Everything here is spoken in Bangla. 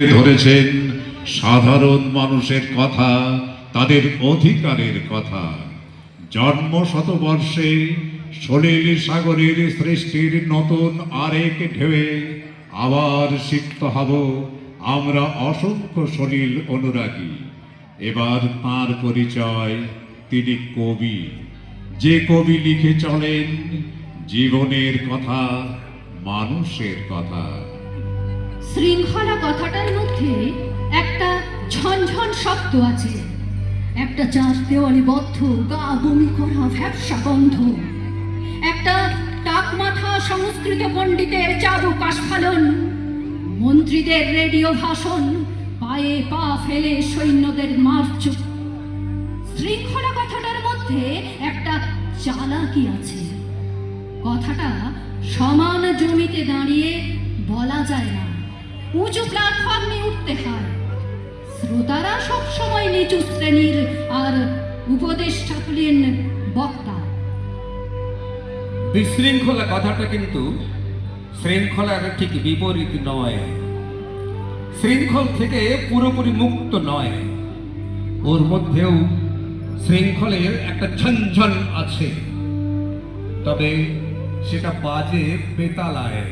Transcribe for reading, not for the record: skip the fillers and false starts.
ধরেছেন সাধারণ মানুষের কথা, তাদের অধিকারের কথা। জন্ম শতবর্ষে সলিল সাগরের সৃষ্টির নতুন আরেক ঢেউয়ে আবার সিক্ত হব আমরা অসংখ্য সলিল অনুরাগী। এবার তাঁর পরিচয়, তিনি কবি। যে কবি লিখে চলেন জীবনের কথা, মানুষের কথা। শৃঙ্খলা কথাটার মধ্যে একটা ঝনঝন শব্দ আছে, একটা চার দেওয়ালে বদ্ধ গা বমি করা ভ্যাবসা গন্ধ, একটা টাকমাথা সংস্কৃত পণ্ডিতের চাবুক আস্ফালন, মন্ত্রীদের রেডিও ভাষণ, পায়ে পা ফেলে সৈন্যদের মার্চ। শৃঙ্খলা কথাটার মধ্যে একটা চালাকি আছে। কথাটা সমান জমিতে দাঁড়িয়ে বলা যায় না, উঁচু প্ল্যাটফর্মে উঠতে হয়। শ্রোতারা সবসময় নিচু শ্রেণীর আর উপদেষ্টা হলেন বক্তা। বিশৃঙ্খলা কথাটা কিন্তু শৃঙ্খলার ঠিক বিপরীত নয়, শৃঙ্খল থেকে পুরোপুরি মুক্ত নয়, ওর মধ্যেও শৃঙ্খলের একটা ঝনঝন আছে, তবে সেটা বাজে বেতালায়।